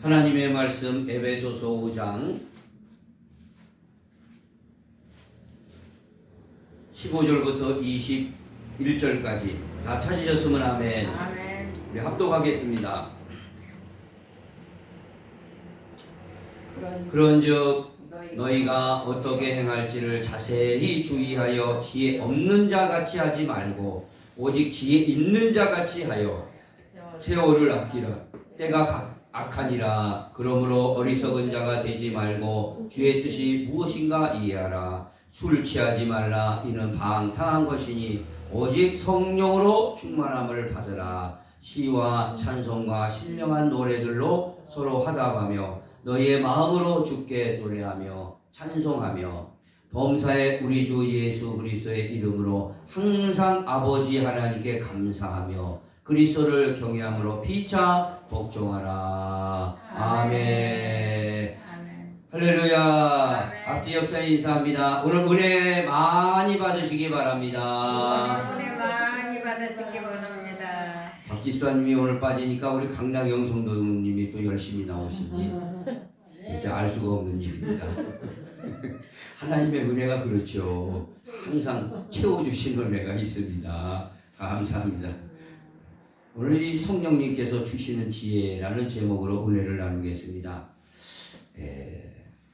하나님의 말씀 에베소서 5장 15절부터 21절까지 다 찾으셨으면 아멘. 아멘. 우리 합독하겠습니다. 그런즉 너희가 어떻게 행할지를 자세히 주의하여 지혜 없는 자 같이 하지 말고 오직 지혜 있는 자 같이 하여 세월을 아끼라. 때가 악하니라. 그러므로 어리석은 자가 되지 말고 주의 뜻이 무엇인가 이해하라. 술 취하지 말라. 이는 방탕한 것이니 오직 성령으로 충만함을 받으라. 시와 찬송과 신령한 노래들로 서로 화답하며 너희의 마음으로 주께 노래하며 찬송하며 범사에 우리 주 예수 그리스도의 이름으로 항상 아버지 하나님께 감사하며 그리스도를 경외함으로 피차 복종하라. 아멘. 할렐루야. 아멘. 앞뒤 옆사 인사합니다. 오늘 은혜 많이 받으시기 바랍니다. 은혜 많이 받으시기 바랍니다. 박지수님이 오늘 빠지니까 우리 강남영 성도님이 또 열심히 나오시니 진짜 알 수가 없는 일입니다. 하나님의 은혜가 그렇죠. 항상 채워주신 은혜가 있습니다. 감사합니다. 오늘 이 성령님께서 주시는 지혜라는 제목으로 은혜를 나누겠습니다.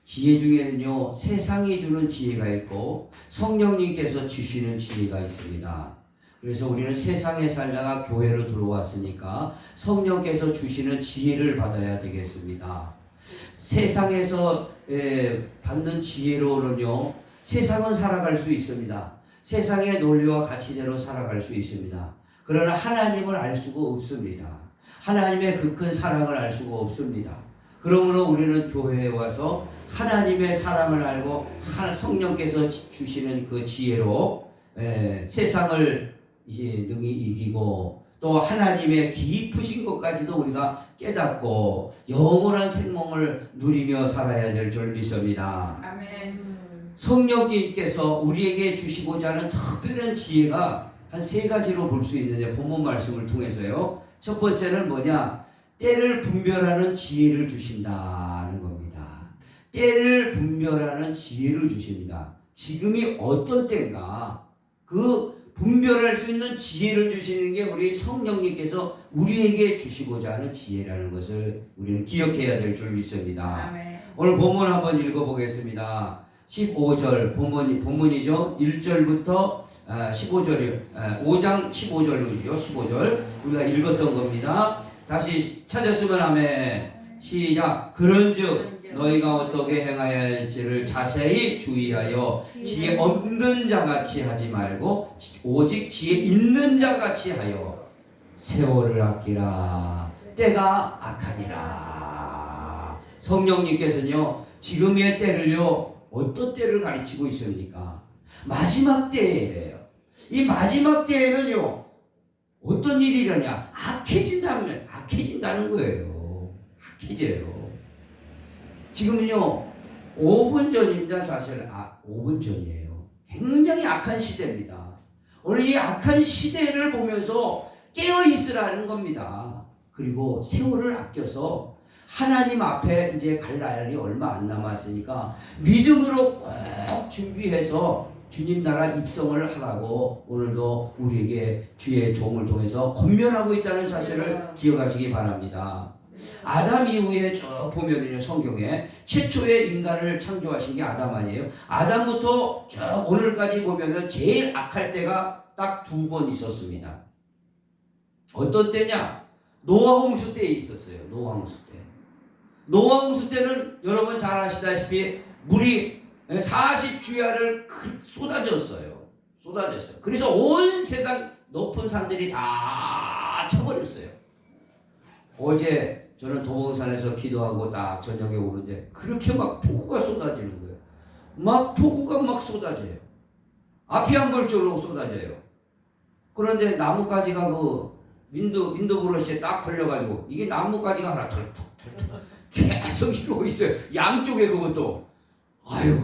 지혜 중에는요, 세상이 주는 지혜가 있고 성령님께서 주시는 지혜가 있습니다. 그래서 우리는 세상에 살다가 교회로 들어왔으니까 성령께서 주시는 지혜를 받아야 되겠습니다. 세상에서 받는 지혜로는요, 세상은 살아갈 수 있습니다. 세상의 논리와 가치대로 살아갈 수 있습니다. 그러나 하나님을 알 수가 없습니다. 하나님의 그 큰 사랑을 알 수가 없습니다. 그러므로 우리는 교회에 와서 하나님의 사랑을 알고 성령께서 주시는 그 지혜로 세상을 이제 능히 이기고 또 하나님의 깊으신 것까지도 우리가 깨닫고 영원한 생명을 누리며 살아야 될 줄 믿습니다. 아멘. 성령님께서 우리에게 주시고자 하는 특별한 지혜가 한 세 가지로 볼 수 있는데 본문 말씀을 통해서요. 첫 번째는 뭐냐? 때를 분별하는 지혜를 주신다는 겁니다. 때를 분별하는 지혜를 주십니다. 지금이 어떤 때인가? 그 분별할 수 있는 지혜를 주시는 게 우리 성령님께서 우리에게 주시고자 하는 지혜라는 것을 우리는 기억해야 될 줄 믿습니다. 아멘. 오늘 본문 한번 읽어보겠습니다. 15절 본문이죠. 1절부터 15절이요. 5장 15절이죠. 15절 우리가 읽었던 겁니다. 다시 찾았으면 아멘. 시작. 그런즉 너희가 어떻게 행하여야 할지를 자세히 주의하여 지혜 없는 자같이 하지 말고 오직 지혜 있는 자같이 하여 세월을 아끼라. 때가 악하니라. 성령님께서는요, 지금의 때를요, 어떤 때를 가르치고 있습니까? 마지막 때예요. 이 마지막 때에는요, 어떤 일이 일어나냐? 악해진다는 거예요. 악해져요. 지금은요, 5분 전입니다. 사실 5분 전이에요. 굉장히 악한 시대입니다. 오늘 이 악한 시대를 보면서 깨어있으라는 겁니다. 그리고 세월을 아껴서 하나님 앞에 이제 갈 날이 얼마 안 남았으니까 믿음으로 꼭 준비해서 주님 나라 입성을 하라고 오늘도 우리에게 주의 종을 통해서 권면하고 있다는 사실을 기억하시기 바랍니다. 아담 이후에 쭉 보면요, 성경에 최초의 인간을 창조하신 게 아담 아니에요? 아담부터 쭉 오늘까지 보면은 제일 악할 때가 딱 2번 있었습니다. 어떤 때냐? 노아 홍수 때에 있었어요. 노아 홍수 때. 노아 홍수 때는 여러분 잘 아시다시피 물이 40주야를 쏟아졌어요. 그래서 온 세상 높은 산들이 다 쳐버렸어요. 어제 저는 도봉산에서 기도하고 딱 저녁에 오는데 그렇게 막 폭우가 쏟아지는 거예요. 폭우가 막 쏟아져요. 앞이 안 볼 정도로 쏟아져요. 그런데 나뭇가지가 그 윈도브러시에 딱 걸려가지고 이게 나뭇가지가 하나 털떡 계속 이러고 있어요. 양쪽에 그것도. 아유,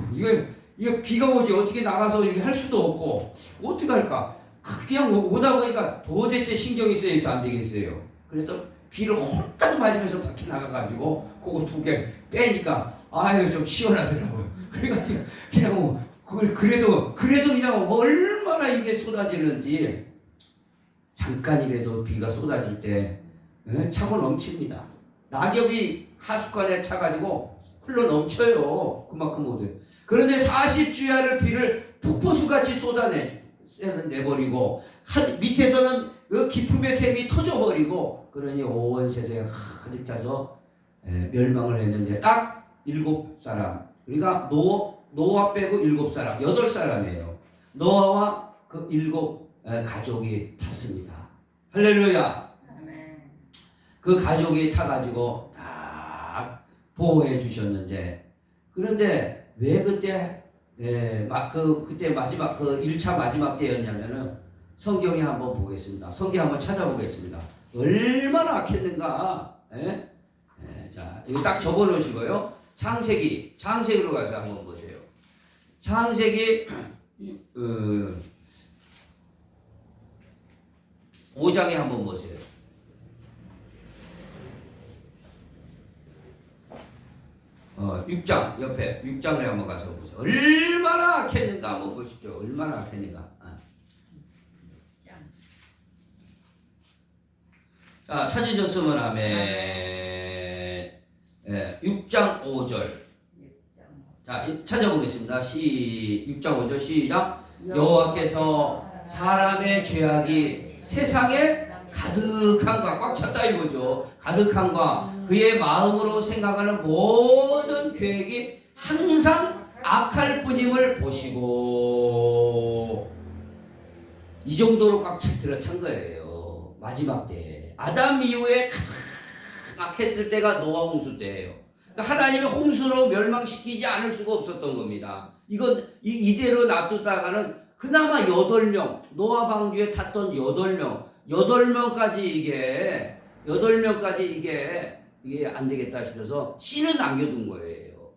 이거 비가 오지 어떻게 나가서 이렇게 할 수도 없고 어떻게 할까? 그냥 오다 보니까 도대체 신경이 쓰여서 안 되겠어요. 그래서 비를 홀딱 맞으면서 밖에 나가가지고 그거 2개 빼니까 아유 좀 시원하더라고요. 그래가지고 그냥 그걸 그래도 그냥 얼마나 이게 쏟아지는지 잠깐이라도 비가 쏟아질 때 차고 넘칩니다. 낙엽이 하수관에 차가지고 흘러 넘쳐요. 그만큼 오대. 그런데 40주야를 비를 폭포수같이 쏟아내버리고 밑에서는 그 기품의 샘이 터져버리고 그러니 온 세상에 가득 차서 멸망을 했는데 딱 7사람. 그러니까 노아 빼고 7사람, 8사람이에요. 노아와 그 7 가족이 탔습니다. 할렐루야. 아멘. 그 가족이 타가지고 딱 보호해 주셨는데 그런데 왜 그때 그때 마지막 그 1차 마지막 때였냐면은 성경에 한번 보겠습니다. 성경 한번 찾아보겠습니다. 얼마나 악했는가. 자 이거 딱 적어놓으시고요. 창세기로 가서 한번 보세요. 창세기 5장에 한번 보세요. 6장 옆에 6장을 한번 가서 보세요. 얼마나 악했는가 한번 보시죠. 얼마나 악했는가. 자 찾으셨으면 아멘. 6장 5절. 자 찾아보겠습니다. 6장 5절 시작. 여호와께서 사람의 죄악이 세상에 가득함과 꽉 찼다 이거죠. 가득함과 그의 마음으로 생각하는 모든 계획이 항상 악할 뿐임을 보시고 이 정도로 꽉 들어찬 거예요. 마지막 때 아담 이후에 가장 악했을 때가 노아 홍수 때예요. 그러니까 하나님이 홍수로 멸망시키지 않을 수가 없었던 겁니다. 이대로 놔두다가는 그나마 8명 노아 방주에 탔던 8명까지 이게 안 되겠다 싶어서 씨는 남겨둔 거예요.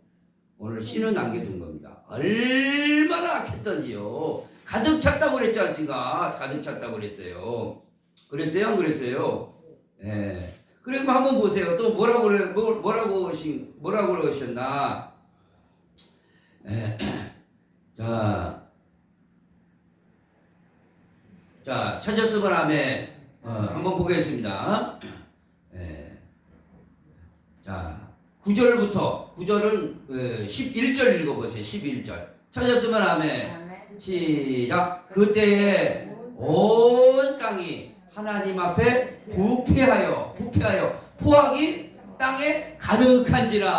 오늘 씨는 남겨둔 겁니다. 얼마나 악했던지요. 가득 찼다고 그랬지 않습니까? 가득 찼다고 그랬어요. 그랬어요? 안 그랬어요? 예. 그럼 한번 보세요. 또 뭐라고 그러셨나? 자, 찾았으면 아멘. 한번 보겠습니다. 자, 9절은 11절 읽어보세요. 11절. 찾았으면 아멘. 시작. 그때에 온 땅이 하나님 앞에 부패하여 포악이 땅에 가득한지라.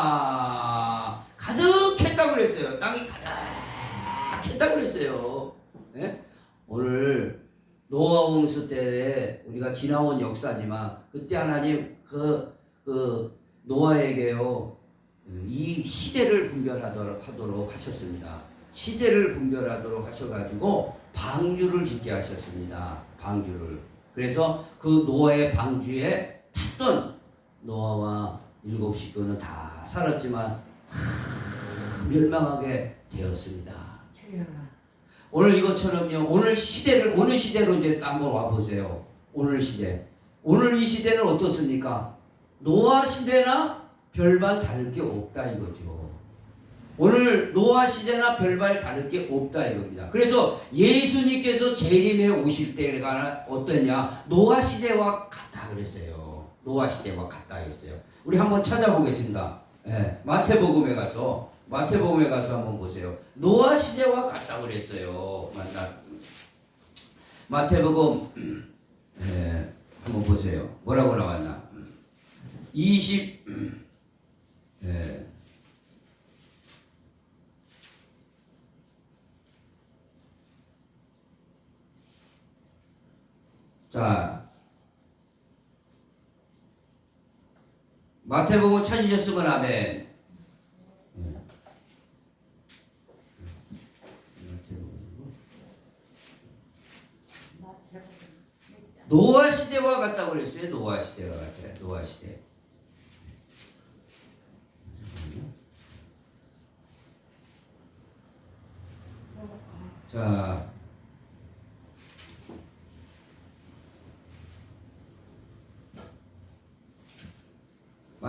가득했다고 그랬어요. 땅이 가득했다고 그랬어요. 네? 오늘 노아 홍수 때 우리가 지나온 역사지만 그때 하나님 그 노아에게요 이 시대를 분별하도록 하셨습니다. 시대를 분별하도록 하셔가지고 방주를 짓게 하셨습니다. 방주를. 그래서 그 노아의 방주에 탔던 노아와 7 식구는 다 살았지만 다 멸망하게 되었습니다. 오늘 이것처럼요. 오늘 시대로 이제 한번 와보세요. 오늘 시대. 오늘 이 시대는 어떻습니까? 노아 시대나 별반 다를 게 없다 이거죠. 오늘 노아 시대나 별반 다를 게 없다 이겁니다. 그래서 예수님께서 재림에 오실 때가 어떠냐? 노아 시대와 같다 그랬어요. 노아 시대와 같다 했어요. 우리 한번 찾아보겠습니다. 마태복음에 가서 한번 보세요. 노아 시대와 같다고 그랬어요. 마태복음 한번 보세요. 뭐라고 나왔나? 20 자, 마태복음 찾으셨으면 아멘. 노아 시대와 같다고 그랬어요. 노아 시대가 같아요. 노아 시대. 자,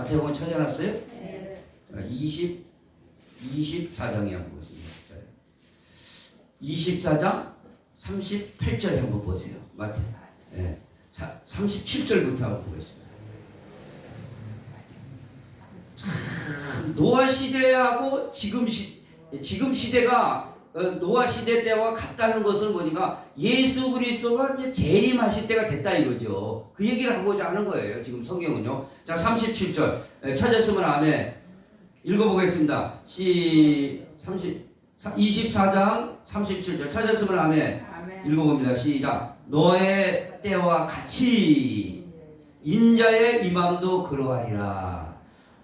마태복음 찾아놨어요? 네. 자, 24장에 한번 보겠습니다. 24장 38절에 한번 보세요. 마태. 예. 37절부터 한번 보겠습니다. 참, 노아 시대하고 지금 시대가 노아 시대 때와 같다는 것을 보니까 예수 그리스도가 이제 재림하실 때가 됐다 이거죠. 그 얘기를 하고자 하는 거예요. 지금 성경은요. 자, 37절 찾았으면 아멘. 읽어보겠습니다. 24장 37절 찾았으면 아멘. 아멘. 읽어봅니다. 시작. 너의 때와 같이 인자의 임함도 그러하리라.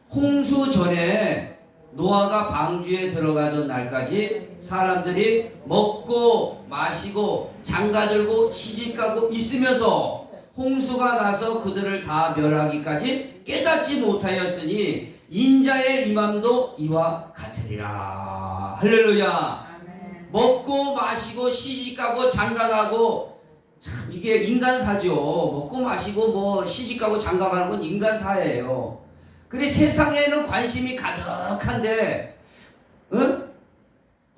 홍수 전에 노아가 방주에 들어가던 날까지 사람들이 먹고 마시고 장가들고 시집가고 있으면서 홍수가 나서 그들을 다 멸하기까지 깨닫지 못하였으니 인자의 임함도 이와 같으리라. 할렐루야. 아멘. 먹고 마시고 시집가고 장가가고 참 이게 인간사죠. 먹고 마시고 뭐 시집가고 장가가는 건 인간사예요. 근데 세상에는 관심이 가득한데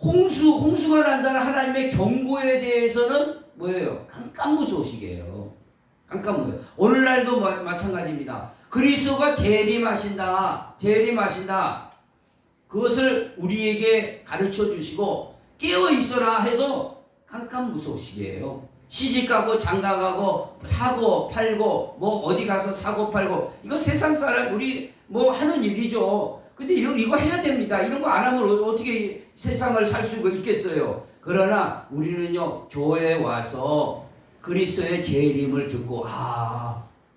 홍수가 난다는 하나님의 경고에 대해서는 뭐예요? 깜깜무소식이에요. 깜깜무소. 오늘날도 마찬가지입니다. 그리스도가 재림하신다. 그것을 우리에게 가르쳐 주시고 깨어 있어라 해도 깜깜무소식이에요. 시집가고 장가가고 사고 팔고 뭐 어디 가서 사고 팔고 이거 세상 사람 우리 뭐 하는 일이죠. 근데 이거 해야 됩니다. 이런 거 안 하면 어떻게 세상을 살 수가 있겠어요. 그러나 우리는요 교회에 와서 그리스도의 재림을 듣고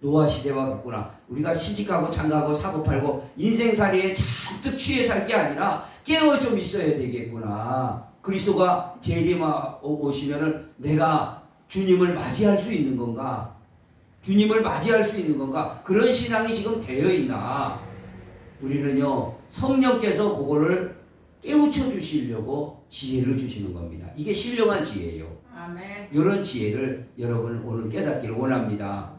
노아 시대와 같구나. 우리가 시집가고 장가가고 사고 팔고 인생살이에 잔뜩 취해 살 게 아니라 깨어 좀 있어야 되겠구나. 그리스도가 재림 오시면은 내가 주님을 맞이할 수 있는 건가? 그런 신앙이 지금 되어 있나? 우리는요 성령께서 그거를 깨우쳐 주시려고 지혜를 주시는 겁니다. 이게 신령한 지혜예요. 아멘. 이런 지혜를 여러분 오늘 깨닫기를 원합니다.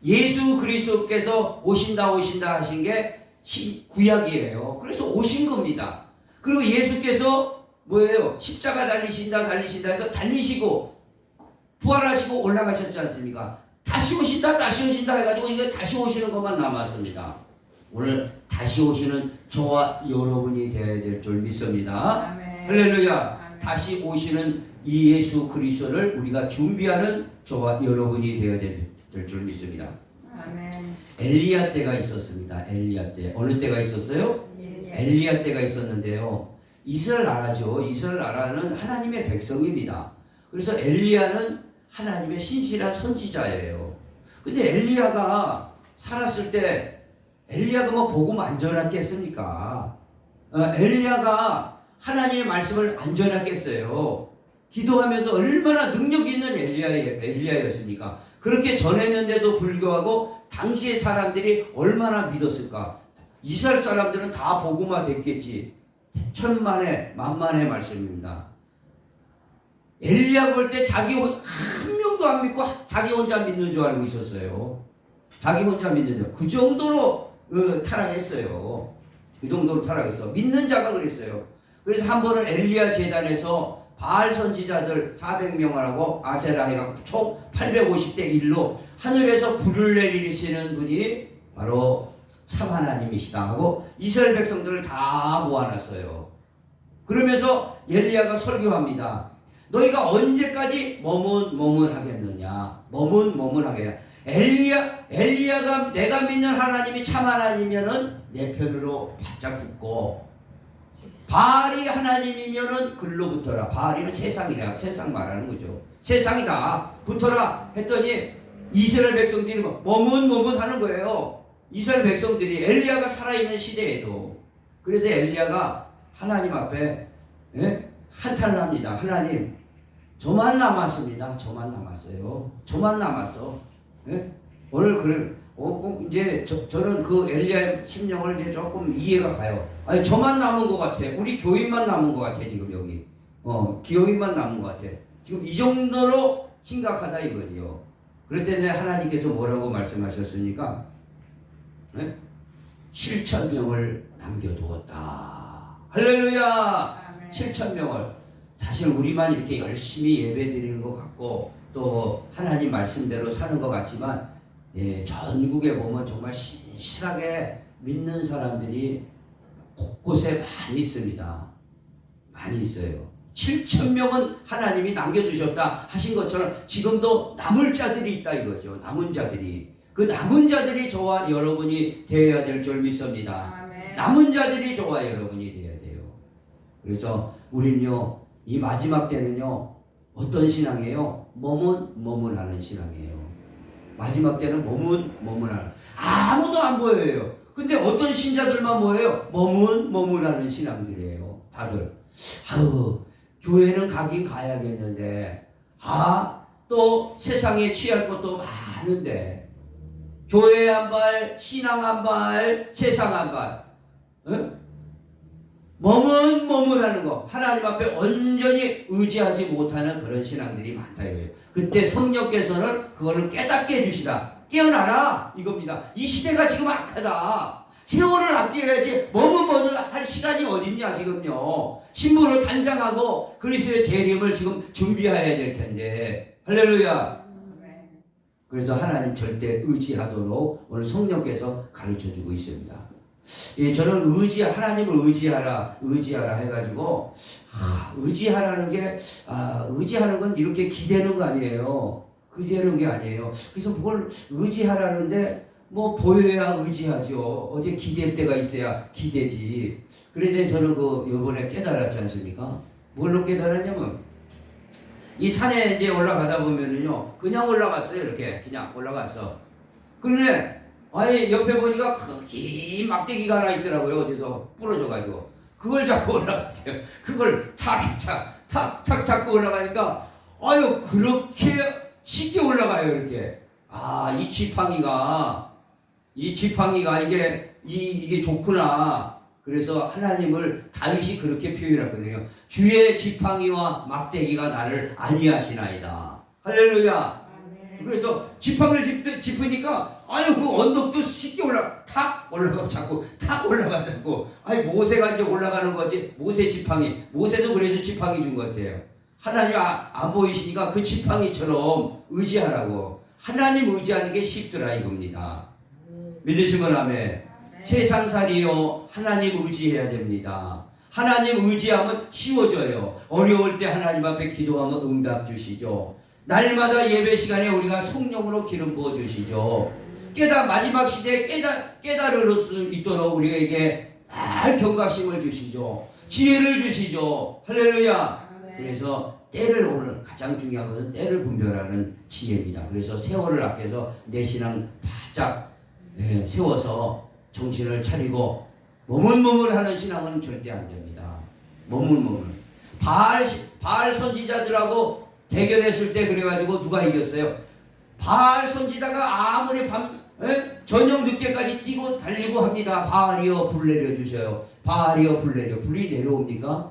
예수 그리스도께서 오신다 하신 게 구약이에요. 그래서 오신 겁니다. 그리고 예수께서 뭐예요? 십자가 달리신다 해서 달리시고 부활하시고 올라가셨지 않습니까? 다시 오신다 해가지고 이게 다시 오시는 것만 남았습니다. 오늘 다시 오시는 저와 여러분이 되어야 될 줄 믿습니다. 아멘. 할렐루야. 아멘. 다시 오시는 이 예수 그리스도를 우리가 준비하는 저와 여러분이 되어야 될 줄 믿습니다. 아멘. 엘리야 때가 있었습니다. 엘리야 때. 어느 때가 있었어요? 엘리야 때가 있었는데요. 이스라엘 나라죠. 이스라엘 나라는 하나님의 백성입니다. 그래서 엘리야는 하나님의 신실한 선지자예요. 근데 엘리야가 살았을 때 엘리야가 뭐 복음 안 전했겠습니까? 엘리야가 하나님의 말씀을 안 전했겠어요. 기도하면서 얼마나 능력 있는 엘리야였습니까? 그렇게 전했는데도 불구하고 당시의 사람들이 얼마나 믿었을까? 이스라엘 사람들은 다 복음화 됐겠지. 천만의 만만의 말씀입니다. 엘리야 볼 때 자기 한 명도 안 믿고 자기 혼자 믿는 줄 알고 있었어요. 자기 혼자 믿는 줄. 그 정도로 타락했어요. 그 정도로 타락했어. 믿는 자가 그랬어요. 그래서 한 번은 엘리야 제단에서 바알 선지자들 400명을 하고 아세라 해갖고 총 850대 1로 하늘에서 불을 내리시는 분이 바로 참 하나님이시다 하고 이스라엘 백성들을 다 모아놨어요. 그러면서 엘리야가 설교합니다. 너희가 언제까지 머문하겠느냐? 머문하겠냐? 엘리야가 내가 믿는 하나님이 참 하나님이면은 내 편으로 바짝 붙고 바알이 하나님이면은 글로 붙어라. 바알이는 세상이라 세상 말하는 거죠. 세상이다 붙어라 했더니 이스라엘 백성들이 머문하는 거예요. 이스라엘 백성들이 엘리야가 살아있는 시대에도. 그래서 엘리야가 하나님 앞에 한탄을 합니다. 하나님, 저만 남았습니다. 저만 남았어요. 저만 남았어. 오늘 이제 저는 그 엘리야의 심령을 이제 조금 이해가 가요. 아니 저만 남은 것 같아. 우리 교인만 남은 것 같아 지금 여기. 기업인만 남은 것 같아. 지금 이 정도로 심각하다 이거지요. 그럴 때는 하나님께서 뭐라고 말씀하셨습니까? 7,000명을 남겨두었다. 할렐루야. 아멘. 7,000명을. 사실 우리만 이렇게 열심히 예배드리는 것 같고 또 하나님 말씀대로 사는 것 같지만 전국에 보면 정말 신실하게 믿는 사람들이 곳곳에 많이 있습니다. 많이 있어요. 7,000명은 하나님이 남겨두셨다 하신 것처럼 지금도 남을 자들이 있다 이거죠. 남은 자들이. 그 남은 자들이 저와 여러분이 되어야 될 줄 믿습니다. 아멘. 남은 자들이 저와 여러분이 되어야 돼요. 그래서 우리는요, 이 마지막 때는요, 어떤 신앙이에요? 머문하는 신앙이에요. 마지막 때는 머문하는. 아무도 안 보여요. 근데 어떤 신자들만 모여요? 머문하는 신앙들이에요. 다들. 아유, 교회는 가긴 가야겠는데, 또 세상에 취할 것도 많은데, 교회 한 발, 신앙 한 발, 세상 한 발. 머문하는 거. 하나님 앞에 온전히 의지하지 못하는 그런 신앙들이 많다 이거예요. 그때 성령께서는 그거를 깨닫게 해주시다. 깨어나라 이겁니다. 이 시대가 지금 악하다. 세월을 아껴야지 할 시간이 어딨냐 지금요. 신부를 단장하고 그리스도의 재림을 지금 준비해야 될 텐데. 할렐루야. 그래서 하나님 절대 의지하도록 오늘 성령께서 가르쳐주고 있습니다. 저는 하나님을 의지하라 해가지고 의지하라는 게 의지하는 건 이렇게 기대는 거 아니에요. 기대는 게 아니에요. 그래서 뭘 의지하라는데 뭐 보여야 의지하죠. 어디 기댈 때가 있어야 기대지. 그런데 저는 요번에 깨달았지 않습니까? 뭘로 깨달았냐면 이 산에 이제 올라가다 보면은요, 그냥 올라갔어요. 이렇게 그냥 올라갔어. 근데 옆에 보니까 긴 막대기가 하나 있더라고요. 어디서 부러져가지고 그걸 잡고 올라갔어요. 그걸 탁 잡고 올라가니까 그렇게 쉽게 올라가요. 이렇게 이 지팡이가 이게 좋구나. 그래서 하나님을 다윗이 그렇게 표현했거든요. 주의 지팡이와 막대기가 나를 안위하시나이다. 할렐루야. 그래서 지팡이를 짚으니까 그 언덕도 쉽게 탁 올라가고 자꾸 탁 올라가자고. 모세가 이제 올라가는 거지. 모세 지팡이. 모세도 그래서 지팡이 준 것 같아요. 하나님 안 보이시니까 그 지팡이처럼 의지하라고. 하나님 의지하는 게 쉽더라 이겁니다. 믿으시면 아멘. 세상살이요, 하나님 의지해야 됩니다. 하나님 의지하면 쉬워져요. 어려울 때 하나님 앞에 기도하면 응답 주시죠. 날마다 예배 시간에 우리가 성령으로 기름 부어 주시죠. 마지막 시대에 깨달을 수 있도록 우리에게 날 경각심을 주시죠. 지혜를 주시죠. 할렐루야. 그래서 때를, 오늘 가장 중요한 것은 때를 분별하는 지혜입니다. 그래서 세월을 아껴서 내 신앙 바짝 세워서 정신을 차리고 머문하는 신앙은 절대 안 됩니다. 바알 선지자들하고 대결했을 때 그래가지고 누가 이겼어요? 바알 선지자가 아무리 저녁 늦게까지 뛰고 달리고 합니다. 바알이여 불 내려주셔요. 바알이여 불 내려. 불이 내려옵니까?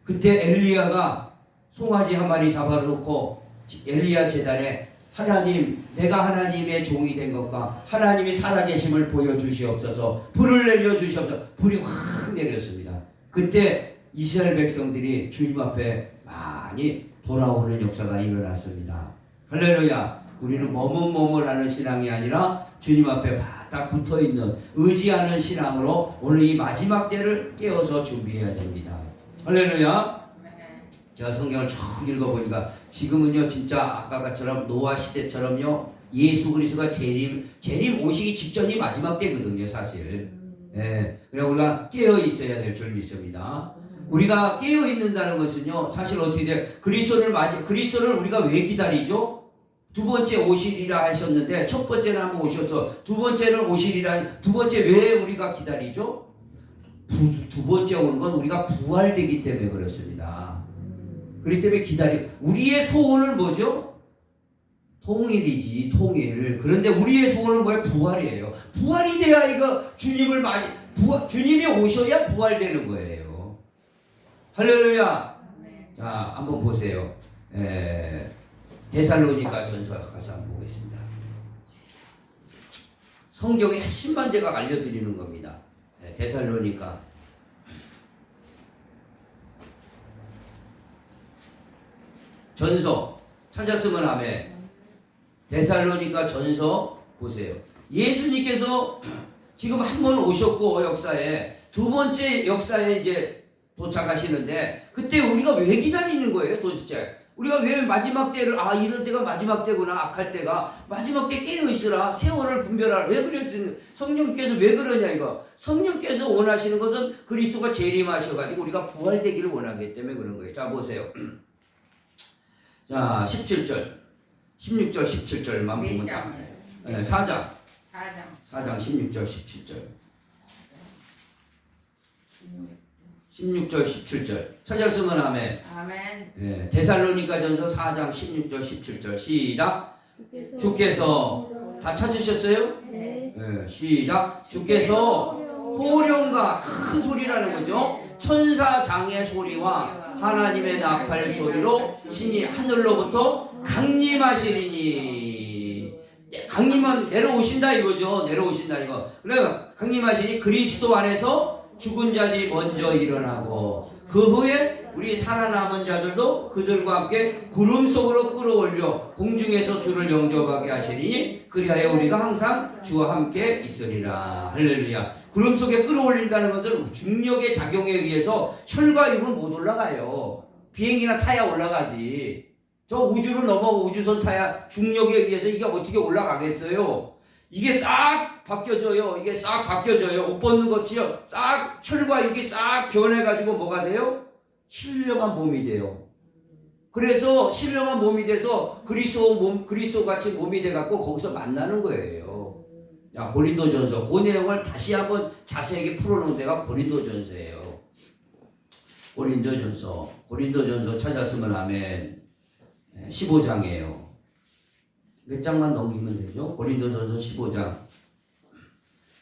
그때 엘리야가 송아지 한 마리 잡아놓고 엘리야 제단에 하나님, 내가 하나님의 종이 된 것과 하나님이 살아계심을 보여주시옵소서. 불을 내려주시옵소서. 불이 확 내렸습니다. 그때 이스라엘 백성들이 주님 앞에 많이 돌아오는 역사가 일어났습니다. 할렐루야. 우리는 머문하는 신앙이 아니라 주님 앞에 바닥 붙어있는 의지하는 신앙으로 오늘 이 마지막 때를 깨어서 준비해야 됩니다. 할렐루야. 제가 성경을 쭉 읽어보니까 지금은요 진짜 아까처럼 노아 시대처럼요 예수 그리스도가 재림 오시기 직전이 마지막 때거든요 사실. 그냥 우리가 깨어 있어야 될 줄 믿습니다. 우리가 깨어 있는다는 것은요 사실 어떻게 돼요? 그리스도를 우리가 왜 기다리죠? 두 번째 오시리라 하셨는데 첫 번째는 한번 오셔서 두 번째는 오시리라. 두 번째 왜 우리가 기다리죠? 두 번째 오는 건 우리가 부활되기 때문에 그렇습니다. 그렇기 때문에 우리의 소원은 뭐죠? 통일이지, 통일. 그런데 우리의 소원은 뭐예요? 부활이에요. 부활이 돼야 주님이 오셔야 부활되는 거예요. 할렐루야. 자, 한번 보세요. 데살로니가 전서 가서 한번 보겠습니다. 성경의 핵심만 제가 알려드리는 겁니다. 네, 데살로니가 전서 찾았으면 아멘. 데살로니가 전서 보세요. 예수님께서 지금 한 번 오셨고 역사에 두 번째 역사에 이제 도착하시는데 그때 우리가 왜 기다리는 거예요 도대체? 우리가 왜 마지막 때를 이럴 때가 마지막 때구나 악할 때가 마지막 때 깨어 있으라 세월을 분별하라 왜 그랬어요? 성령께서 왜 그러냐 이거 성령께서 원하시는 것은 그리스도가 재림하셔가지고 우리가 부활되기를 원하기 때문에 그런 거예요. 자 보세요. 자 17절 16절 17절만 보면 딱 네, 4장 16절 17절 16절 17절 찾았으면 아멘. 아멘. 네, 데살로니가전서 4장 16절 17절 시작. 주께서 다 찾으셨어요? 네. 네, 시작. 주께서 호령과 큰 소리라는 거죠. 천사장의 소리와 하나님의 나팔 소리로 신이 하늘로부터 강림하시리니 강림은 내려오신다 이거죠. 내려오신다 이거. 그래요. 강림하시니 그리스도 안에서 죽은 자들이 먼저 일어나고 그 후에 우리 살아남은 자들도 그들과 함께 구름 속으로 끌어올려 공중에서 주를 영접하게 하시니 그리하여 우리가 항상 주와 함께 있으리라. 할렐루야. 구름 속에 끌어올린다는 것은 중력의 작용에 의해서 혈과 육은 못 올라가요. 비행기나 타야 올라가지. 저 우주를 넘어 우주선 타야 중력에 의해서 이게 어떻게 올라가겠어요? 이게 싹 바뀌어져요. 이게 싹 바뀌어져요. 옷 벗는 것이요. 싹 혈과 육이 싹 변해가지고 뭐가 돼요? 신령한 몸이 돼요. 그래서 신령한 몸이 돼서 그리스도 같이 몸이 돼갖고 거기서 만나는 거예요. 자, 고린도전서 그 내용을 다시 한번 자세하게 풀어놓은 데가 고린도전서예요. 고린도전서 찾았으면 아멘. 15장이에요. 몇 장만 넘기면 되죠. 고린도전서 15장.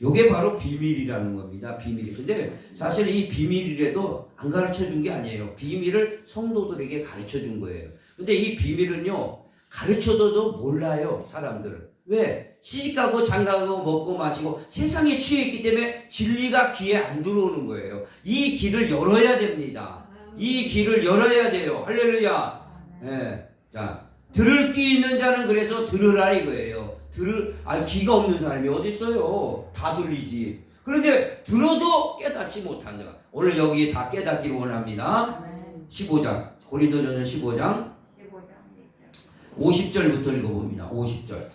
요게 바로 비밀이라는 겁니다. 비밀이. 근데 사실 이 비밀이라도 안 가르쳐 준 게 아니에요. 비밀을 성도들에게 가르쳐 준 거예요. 근데 이 비밀은요, 가르쳐줘도 몰라요, 사람들은. 왜? 시집가고 장가가고 먹고 마시고 세상에 취해 있기 때문에 진리가 귀에 안 들어오는 거예요. 이 길을 열어야 됩니다. 이 길을 열어야 돼요. 할렐루야. 예. 자, 들을 귀 있는 자는 그래서 들으라 이거예요. 귀가 없는 사람이 어디 있어요? 다 들리지. 그런데 들어도 깨닫지 못한다. 오늘 여기 다 깨닫기를 원합니다. 15장 고린도전서 15장 50절부터 읽어봅니다. 50절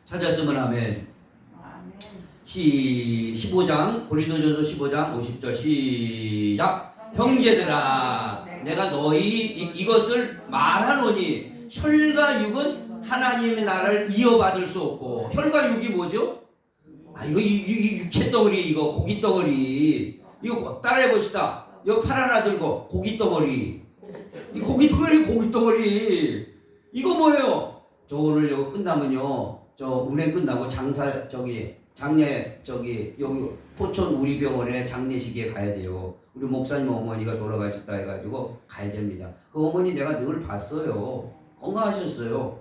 찾았으면 아멘. 15장 고린도전서 15장 50절 시작. 형제들아 내가 너희 이것을 말하노니 혈과 육은 하나님의 나라를 이어받을 수 없고 혈과 육이 뭐죠? 이거 육체 덩어리 이거 고기 덩어리 이거 따라해 봅시다. 이거 팔 하나 들고 고기 덩어리 이 고기 덩어리 이거 뭐예요? 저 오늘 이거 끝나면요 저 운행 끝나고 장례 여기 포천 우리병원에 장례식에 가야 돼요. 우리 목사님 어머니가 돌아가셨다 해가지고 가야 됩니다. 그 어머니 내가 늘 봤어요. 건강하셨어요.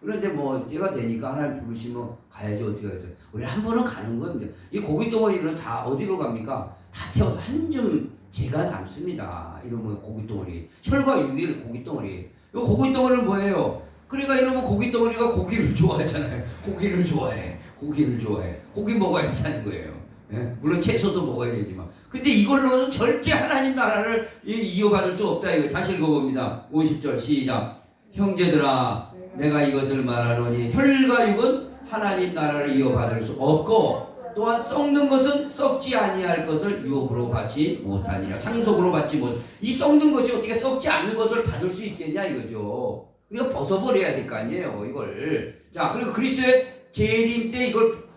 그런데 뭐 때가 되니까 하나님 부르시면 가야지 어떻게 하겠어요. 우리 한 번은 가는 겁니다. 이 고깃덩어리는 다 어디로 갑니까? 다 태워서 한 줌 제가 남습니다. 이러면 고깃덩어리. 혈과 육일 고깃덩어리. 이 고깃덩어리는 뭐예요? 그러니까 이러면 고깃덩어리가 고기를 좋아하잖아요. 고기를 좋아해. 고기 먹어야 사는 거예요. 예? 물론 채소도 먹어야 되지만. 근데 이걸로는 절대 하나님 나라를 이어받을 수 없다. 이거 다시 읽어봅니다. 50절 시작. 형제들아 내가 이것을 말하노니 혈과 육은 하나님 나라를 이어받을 수 없고 또한 썩는 것은 썩지 아니할 것을 유업으로 받지 못하니라. 상속으로 받지 못. 이 썩는 것이 어떻게 썩지 않는 것을 받을 수 있겠냐 이거죠. 우리가 벗어버려야 될 거 아니에요 이걸. 자 그리고 그리스도의 재림 때 이걸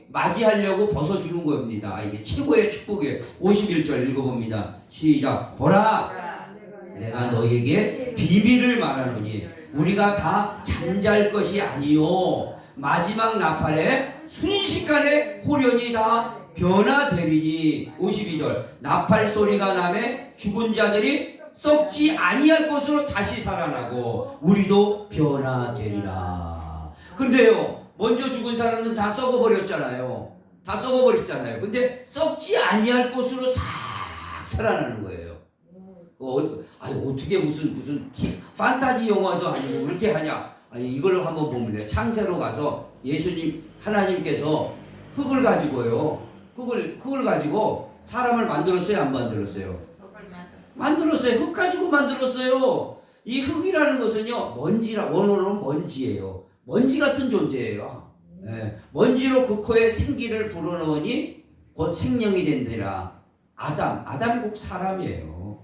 맞이하려고 벗어주는 겁니다. 이게 최고의 축복이에요. 51절 읽어봅니다. 시작. 보라 내가 너희에게 비밀을 말하노니 우리가 다 잠잘 것이 아니요 마지막 나팔에 순식간에 호련이 다 변화되리니. 52절 나팔 소리가 나매 죽은 자들이 썩지 아니할 것으로 다시 살아나고 우리도 변화되리라. 근데요, 먼저 죽은 사람은 다 썩어버렸잖아요. 다 썩어버렸잖아요. 근데 썩지 아니할 것으로 싹 살아나는 거예요. 어떻게 무슨 판타지 영화도 아니고 그렇게 하냐? 아니, 이걸 한번 보면 돼요. 창세로 가서 예수님 하나님께서 흙을 가지고요. 흙을 가지고 사람을 만들었어요, 안 만들었어요? 만들었어요. 흙 가지고 만들었어요. 이 흙이라는 것은요, 원어로는 먼지예요. 먼지 같은 존재예요. 예, 먼지로 그 코에 생기를 불어넣으니 곧 생명이 된대라. 아담이 꼭 사람이에요.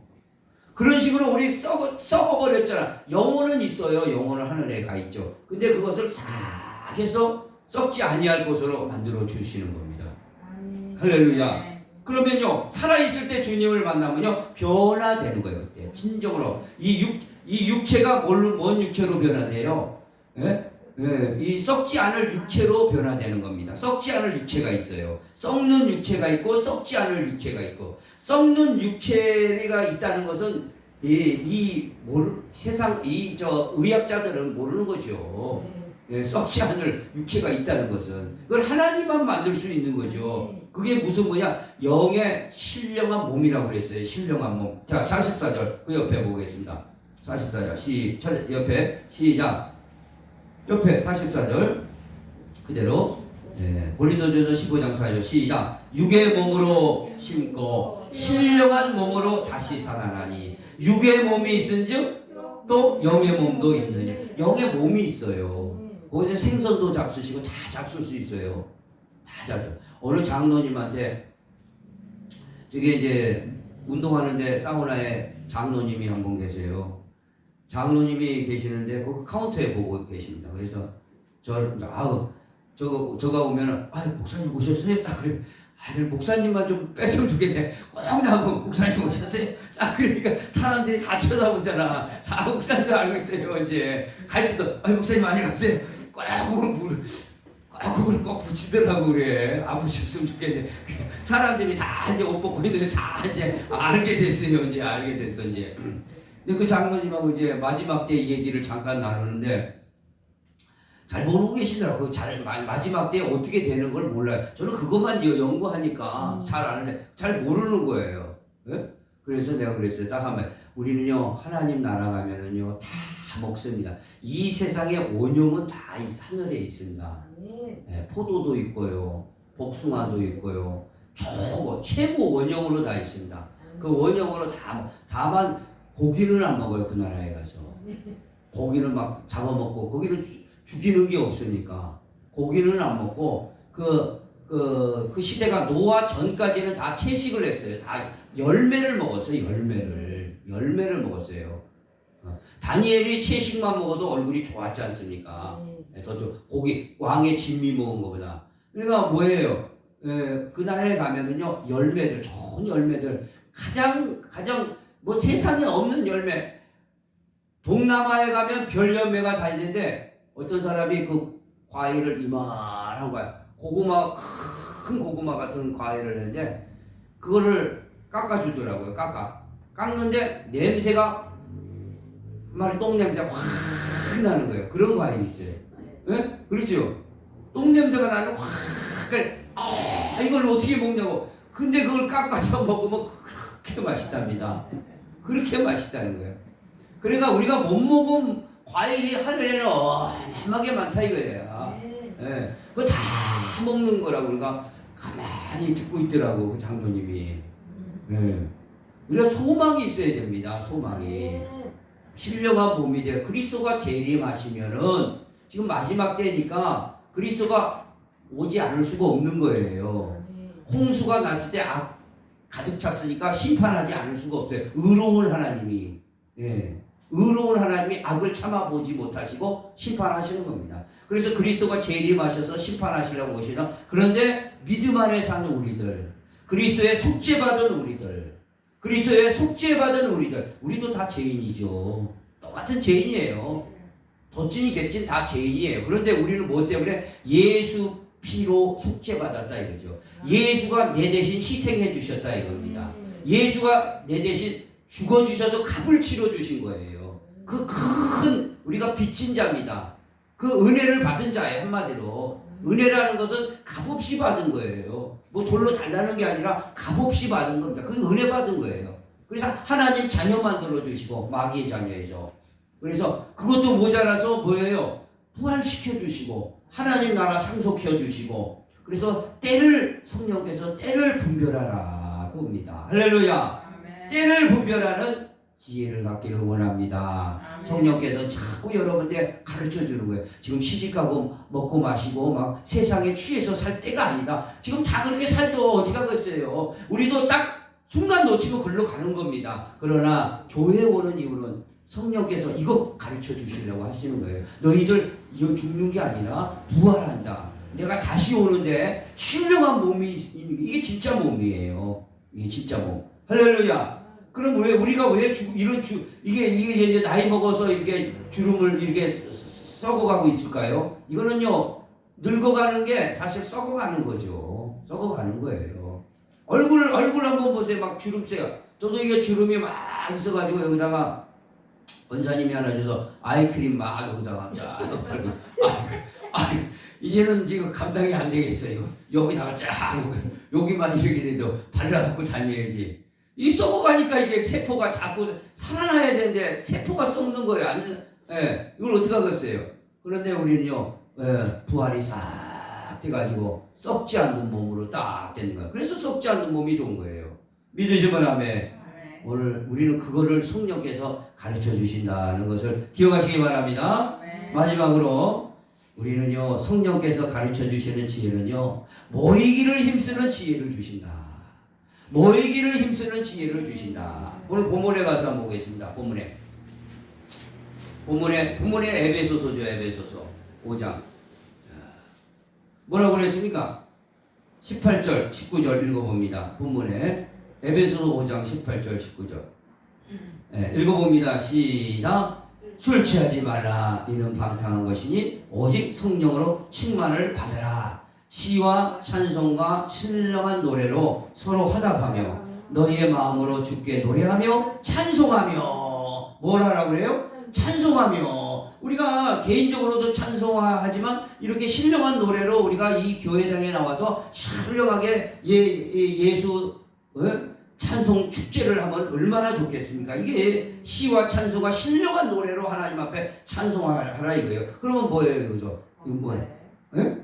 그런 식으로 우리 썩어버렸잖아. 영혼은 있어요. 영혼은 하늘에 가 있죠. 근데 그것을 싹 해서 썩지 아니할 것으로 만들어 주시는 겁니다. 할렐루야. 그러면요, 살아있을 때 주님을 만나면요, 변화되는 거예요. 그때 진정으로 이 육체가 뭔 육체로 변화돼요? 예? 예, 이 썩지 않을 육체로 변화되는 겁니다. 썩지 않을 육체가 있어요. 썩는 육체가 있고 썩지 않을 육체가 있고, 썩는 육체가 있다는 것은 세상 의학자들은 모르는 거죠. 예, 썩지 않을 육체가 있다는 것은 그걸 하나님만 만들 수 있는 거죠. 그게 무슨 영의 신령한 몸이라고 그랬어요. 신령한 몸. 자, 44절 그 옆에 보겠습니다. 44절 옆에 시작. 옆에 44절 그대로. 고린도전서 15장 4절 시작. 육의 몸으로 심고 신령한 몸으로 다시 살아나니 육의 몸이 있은즉 또 영의 몸도 있느냐. 영의 몸이 있어요. 거기서 생선도 잡수시고 다 잡술 수 있어요. 다 잡수. 어느 장로님한테 저게 이제 운동하는데 사우나에 장로님이 한 분 계세요. 장로님이 계시는데 그 카운터에 보고 계십니다. 그래서 저가 오면은 목사님 오셨어요? 딱 그래. 목사님만 좀 뺐으면 좋겠네. 꼭 나고 목사님 오셨어요? 딱 그러니까 사람들이 다 쳐다보잖아. 다 목사님도 알고 있어요. 이제 갈 때도 목사님 안녕하세요. 그걸 꼭 붙이더라고 그래. 안 붙였으면 좋겠네. 사람들이 다 이제 옷 벗고 있는데 다 이제 알게 됐어요. 이제 알게 됐어 이제. 근데 그 장로님하고 이제 마지막 때 얘기를 잠깐 나누는데 잘 모르고 계시더라고요. 마지막 때 어떻게 되는 걸 몰라요. 저는 그것만 연구하니까 잘 아는데 잘 모르는 거예요. 네? 그래서 내가 그랬어요. 딱 하면 우리는요, 하나님 나라 가면은요, 다 먹습니다. 이 세상의 원형은 다 하늘에 있습니다. 네, 포도도 있고요, 복숭아도 있고요, 최고 원형으로 다 있습니다. 그 원형으로 다만 고기는 안 먹어요. 그 나라에 가서 고기는 막 잡아먹고, 거기는 죽이는 게 없으니까 고기는 안 먹고, 그 시대가 노아 전까지는 다 채식을 했어요. 다 열매를 먹었어요. 열매를 먹었어요. 다니엘이 채식만 먹어도 얼굴이 좋았지 않습니까? 고기, 왕의 진미 먹은 것보다. 그러니까 뭐예요? 그 나라에 가면은요, 열매들, 좋은 열매들, 가장 뭐 세상에 없는 열매. 동남아에 가면 별 열매가 다 있는데, 어떤 사람이 그 과일을 이만한 거야. 큰 고구마 같은 과일을 했는데, 그거를 깎아주더라고요. 깎는데 냄새가 똥냄새가 확 나는 거예요. 그런 과일이 있어요. 예? 그렇죠? 똥냄새가 나는데 확, 이걸 어떻게 먹냐고. 근데 그걸 깎아서 먹으면 그렇게 맛있답니다. 그렇게 맛있다는 거예요. 그러니까 우리가 못 먹은 과일이 하늘에는 어마어마하게 많다 이거예요. 예. 그거 다 먹는 거라고 우리가 가만히 듣고 있더라고, 그 장로님이. 예. 우리가 소망이 있어야 됩니다. 소망이. 신령한 몸이 돼요. 그리스도가 재림하시면은, 지금 마지막 때니까 그리스도가 오지 않을 수가 없는 거예요. 홍수가 났을 때 가득 찼으니까 심판하지 않을 수가 없어요. 의로운 하나님이. 예. 의로운 하나님이 악을 참아보지 못하시고 심판하시는 겁니다. 그래서 그리스도가 재림하셔서 심판하시려고 오시나. 그런데 믿음 안에 사는 우리들, 그리스도의 속죄받은 우리들, 우리도 다 죄인이죠. 똑같은 죄인이에요. 덧진이 객진 다 죄인이에요. 그런데 우리는 뭐 때문에? 예수 피로 속죄받았다 이거죠. 예수가 내 대신 희생해 주셨다 이겁니다. 예수가 내 대신 죽어주셔서 값을 치러주신 거예요. 그 큰 우리가 빚진 자입니다. 그 은혜를 받은 자예요. 한마디로 은혜라는 것은 값없이 받은 거예요. 뭐 돌로 달라는 게 아니라 값없이 받은 겁니다. 그건 은혜 받은 거예요. 그래서 하나님 자녀 만들어 주시고 마귀의 자녀이죠. 그래서 그것도 모자라서 뭐예요? 부활시켜 주시고 하나님 나라 상속해 주시고 그래서 성령께서 때를 분별하라 그겁니다. 할렐루야. 때를 분별하는 지혜를 갖기를 원합니다. 성령께서 자꾸 여러분들 가르쳐 주는 거예요. 지금 시집가고 먹고 마시고 막 세상에 취해서 살 때가 아니다. 지금 다 그렇게 살도 어떻게 하겠어요. 우리도 딱 순간 놓치고 글로 가는 겁니다. 그러나 교회에 오는 이유는 성령께서 이거 가르쳐 주시려고 하시는 거예요. 너희들 죽는 게 아니라 부활한다. 내가 다시 오는데 신령한 몸이 있는 게 이게 진짜 몸이에요. 이게 진짜 몸. 할렐루야. 그럼 왜 우리가 왜 이게 이제 나이 먹어서 이렇게 주름을 이렇게 썩어가고 있을까요? 이거는요 늙어가는 게 사실 썩어가는 거죠. 썩어가는 거예요. 얼굴 한번 보세요. 막 주름새가. 저도 이게 주름이 막 있어가지고 여기다가 원장님이 하나 줘서 아이크림 막 여기다가 쫙 바르고 이제는 지금 감당이 안 되겠어요. 여기다가 쫙 여기만 이렇게 돼도 발라놓고 다녀야지. 이 썩어가니까 이게 세포가 자꾸 살아나야 되는데 세포가 썩는 거예요. 이걸 어떻게 하겠어요? 그런데 우리는요 부활이 싹 돼가지고 썩지 않는 몸으로 딱 되는 거예요. 그래서 썩지 않는 몸이 좋은 거예요. 믿으시면 아멘. 오늘 우리는 그거를 성령께서 가르쳐 주신다는 것을 기억하시기 바랍니다. 마지막으로 우리는요 성령께서 가르쳐 주시는 지혜는요 모이기를 힘쓰는 지혜를 주신다. 모이기를 힘쓰는 지혜를 주신다. 오늘 본문에 가서 한번 보겠습니다. 본문에 에베소서죠. 에베소서 5장 뭐라고 그랬습니까? 18절 19절 읽어봅니다. 본문에 에베소서 5장 18절 19절 읽어봅니다. 시작. 술 취하지 말라. 이는 방탕한 것이니 오직 성령으로 충만을 받으라. 시와 찬송과 신령한 노래로 서로 화답하며 너희의 마음으로 주께 노래하며 찬송하며 뭘 하라고 그래요? 찬송하며 우리가 개인적으로도 찬송하지만 이렇게 신령한 노래로 우리가 이 교회당에 나와서 신령하게 예수 찬송 축제를 하면 얼마나 좋겠습니까? 이게 시와 찬송과 신령한 노래로 하나님 앞에 찬송하라 이거예요. 그러면 뭐예요 여기서? 이건 뭐예요?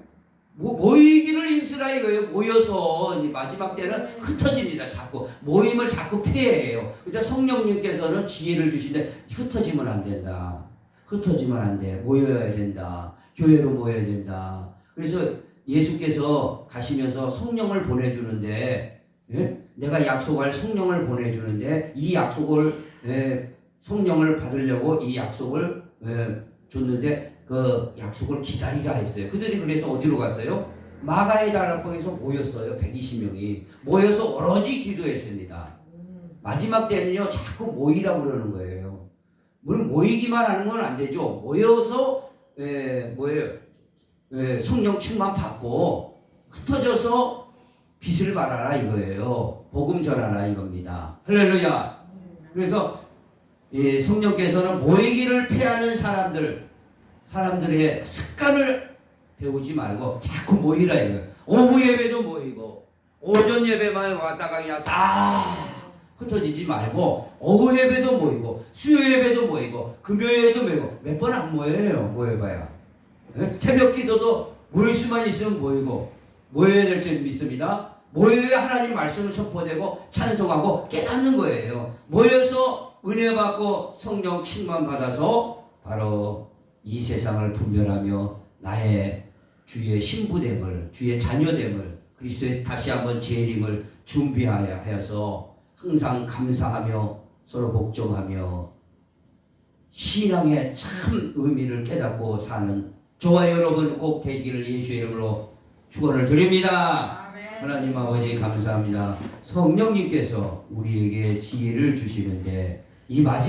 모이기를 힘쓰라 이거예요. 모여서 이제 마지막 때는 흩어집니다. 자꾸 모임을 자꾸 폐해요. 근데 성령님께서는 지혜를 주시는데 흩어지면 안 된다. 흩어지면 안 돼. 모여야 된다. 교회로 모여야 된다. 그래서 예수께서 가시면서 성령을 보내주는데 내가 약속할 성령을 보내주는데 이 약속을 성령을 받으려고 이 약속을 줬는데 그 약속을 기다리라 했어요. 그들이 그래서 어디로 갔어요? 마가의 다락방에서 모였어요. 120명이 모여서 오로지 기도했습니다. 마지막 때는요 자꾸 모이라고 그러는 거예요. 물론 모이기만 하는 건 안 되죠. 모여서 성령 충만 받고 흩어져서 빛을 발하라 이거예요. 복음 전하라 이겁니다. 할렐루야. 그래서 성령께서는 모이기를 패하는 사람들의 습관을 배우지 말고 자꾸 모이라 이거예요. 오후 예배도 모이고 오전 예배만 왔다가 그냥 다 흩어지지 말고 오후 예배도 모이고 수요 예배도 모이고 금요일에도 모이고 몇 번 안 모여요. 모여봐야 새벽 기도도 모일 수만 있으면 모이고 모여야 될 줄 믿습니다. 모여야 하나님 말씀을 선포되고 찬송하고 깨닫는 거예요. 모여서 은혜 받고 성령 충만 받아서 바로 이 세상을 분별하며 나의 주의 신부됨을 주의 자녀됨을 그리스도의 다시 한번 재림을 준비하여서 항상 감사하며 서로 복종하며 신앙의 참 의미를 깨닫고 사는 저와 여러분 꼭 되시기를 예수의 이름으로 축원을 드립니다. 하나님 아버지 감사합니다. 성령님께서 우리에게 지혜를 주시는데 이 마지막